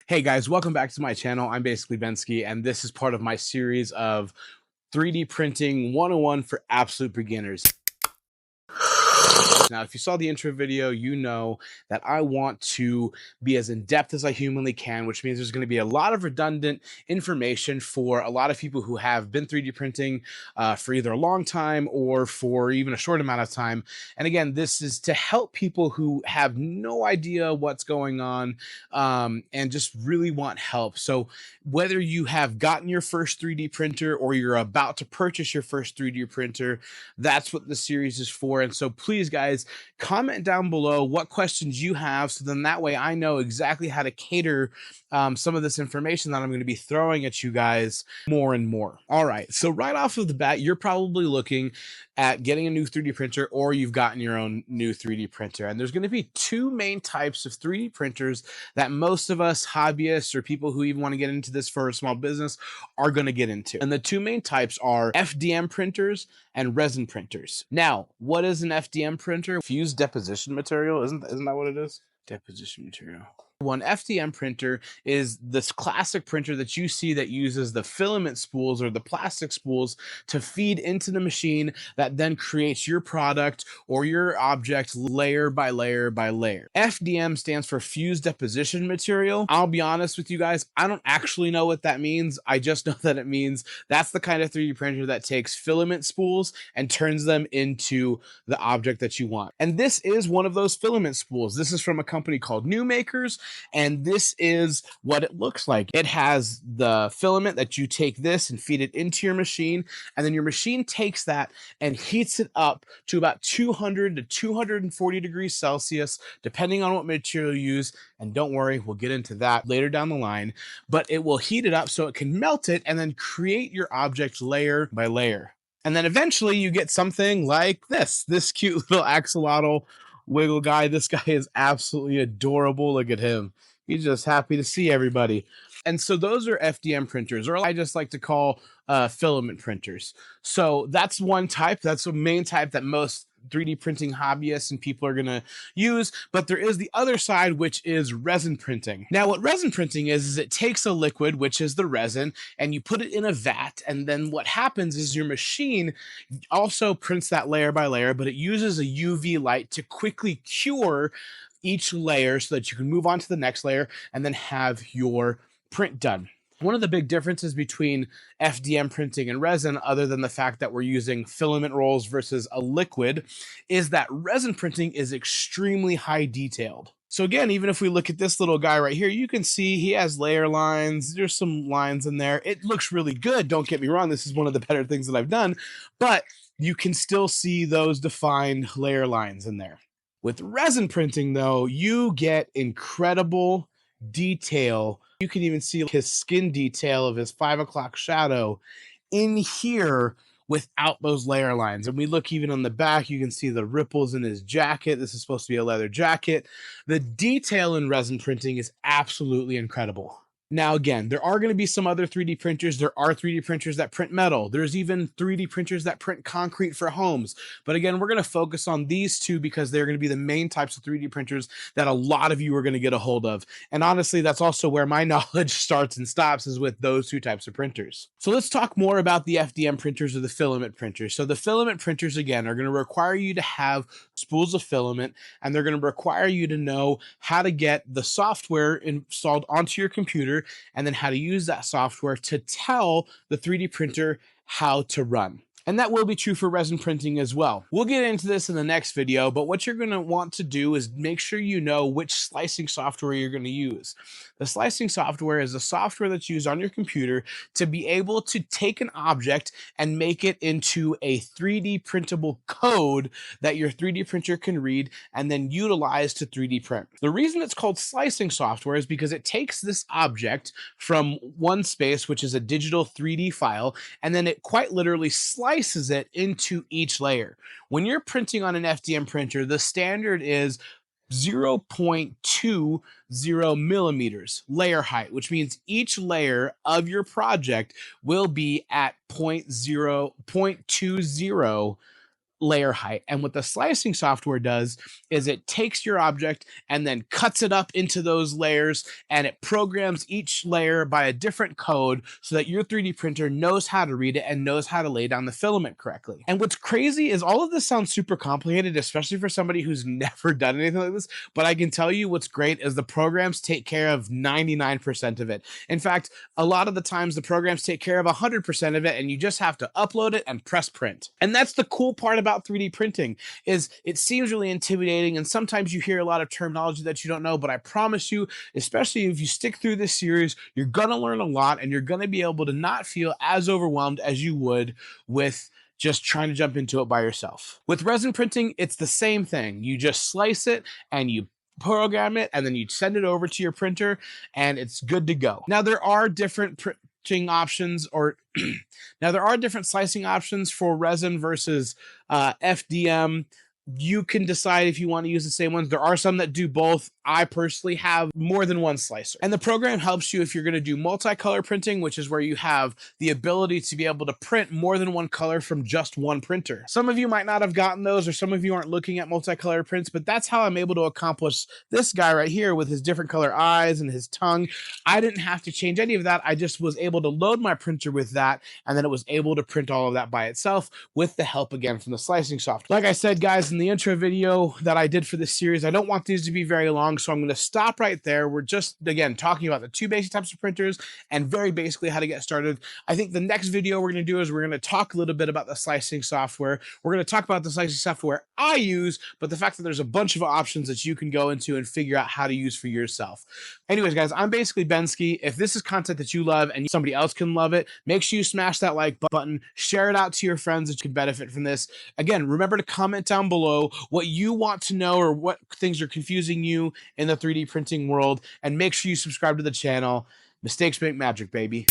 Hey guys, welcome back to my channel. I'm basically Bensky, and this is part of my series of 3D printing 101 for absolute beginners. Now, if you saw the intro video, you know that I want to be as in-depth as I humanly can, which means there's going to be a lot of redundant information for a lot of people who have been 3D printing for either a long time or for even a short amount of time. And again, this is to help people who have no idea what's going on and just really want help. So whether you have gotten your first 3D printer or you're about to purchase your first 3D printer, that's what the series is for. And so please, guys, comment down below what questions you have, so then that way I know exactly how to cater some of this information that I'm going to be throwing at you guys more and more. All right, so right off of the bat, you're probably looking at getting a new 3D printer, or you've gotten your own new 3D printer. And there's going to be two main types of 3D printers that most of us hobbyists or people who even want to get into this for a small business are going to get into. And the two main types are FDM printers and resin printers. Now, what is an FDM printer? Fused deposition material, isn't that what it is? Deposition material. One FDM printer is this classic printer that you see that uses the filament spools or the plastic spools to feed into the machine that then creates your product or your object layer by layer by layer. FDM stands for fused deposition material. I'll be honest with you guys, I don't actually know what that means. I just know that it means that's the kind of 3D printer that takes filament spools and turns them into the object that you want. And this is one of those filament spools. This is from a company called New Makers. And this is what it looks like. It has the filament that you take this and feed it into your machine, and then your machine takes that and heats it up to about 200 to 240 degrees Celsius, depending on what material you use. And don't worry, we'll get into that later down the line, but it will heat it up so it can melt it and then create your object layer by layer. And then eventually you get something like this cute little axolotl wiggle guy. This guy is absolutely adorable. Look at him. He's just happy to see everybody. And so those are FDM printers, or I just like to call filament printers. So that's one type. That's the main type that most 3D printing hobbyists and people are going to use. But there is the other side, which is resin printing. Now, what resin printing is it takes a liquid, which is the resin, and you put it in a vat. And then what happens is your machine also prints that layer by layer, but it uses a UV light to quickly cure each layer so that you can move on to the next layer and then have your print done. One of the big differences between FDM printing and resin, other than the fact that we're using filament rolls versus a liquid, is that resin printing is extremely high detailed. So again, even if we look at this little guy right here, you can see he has layer lines. There's some lines in there. It looks really good. Don't get me wrong. This is one of the better things that I've done, but you can still see those defined layer lines in there. With resin printing, though, you get incredible detail. You can even see his skin detail of his 5 o'clock shadow in here without those layer lines. And we look even on the back, you can see the ripples in his jacket. This is supposed to be a leather jacket. The detail in resin printing is absolutely incredible. Now, again, there are going to be some other 3D printers. There are 3D printers that print metal. There's even 3D printers that print concrete for homes. But again, we're going to focus on these two because they're going to be the main types of 3D printers that a lot of you are going to get a hold of. And honestly, that's also where my knowledge starts and stops, is with those two types of printers. So let's talk more about the FDM printers or the filament printers. So the filament printers, again, are going to require you to have spools of filament, and they're going to require you to know how to get the software installed onto your computer, and then how to use that software to tell the 3D printer how to run. And that will be true for resin printing as well. We'll get into this in the next video, but what you're going to want to do is make sure you know which slicing software you're going to use. The slicing software is the software that's used on your computer to be able to take an object and make it into a 3D printable code that your 3D printer can read and then utilize to 3D print. The reason it's called slicing software is because it takes this object from one space, which is a digital 3D file, and then it quite literally slices it into each layer. When you're printing on an FDM printer, the standard is 0.20 millimeters layer height, which means each layer of your project will be at 0.20 layer height. And what the slicing software does is it takes your object and then cuts it up into those layers, and it programs each layer by a different code so that your 3D printer knows how to read it and knows how to lay down the filament correctly. And what's crazy is all of this sounds super complicated, especially for somebody who's never done anything like this. But I can tell you what's great is the programs take care of 99% of it. In fact, a lot of the times the programs take care of 100% of it, and you just have to upload it and press print. And that's the cool part about 3D printing, is it seems really intimidating, and sometimes you hear a lot of terminology that you don't know, but I promise you, especially if you stick through this series, you're gonna learn a lot, and you're gonna be able to not feel as overwhelmed as you would with just trying to jump into it by yourself. With resin printing, it's the same thing. You just slice it and you program it, and then you send it over to your printer, and it's good to go. Now, there are different printing options, or now there are different slicing options for resin versus FDM. You can decide if you want to use the same ones. There are some that do both. I personally have more than one slicer. And the program helps you if you're going to do multicolor printing, which is where you have the ability to be able to print more than one color from just one printer. Some of you might not have gotten those, or some of you aren't looking at multicolor prints, but that's how I'm able to accomplish this guy right here with his different color eyes and his tongue. I didn't have to change any of that. I just was able to load my printer with that, and then it was able to print all of that by itself with the help again from the slicing software. Like I said, guys, in the intro video that I did for this series, I don't want these to be very long, so I'm going to stop right there. We're just, again, talking about the two basic types of printers and very basically how to get started. I think the next video we're going to do is we're going to talk a little bit about the slicing software. We're going to talk about the slicing software I use, but the fact that there's a bunch of options that you can go into and figure out how to use for yourself. Anyways, guys, I'm basically Bensky. If this is content that you love and somebody else can love it, make sure you smash that like button, share it out to your friends that could benefit from this. Again, remember to comment down below what you want to know or what things are confusing you in the 3D printing world, and make sure you subscribe to the channel. Mistakes make magic, baby.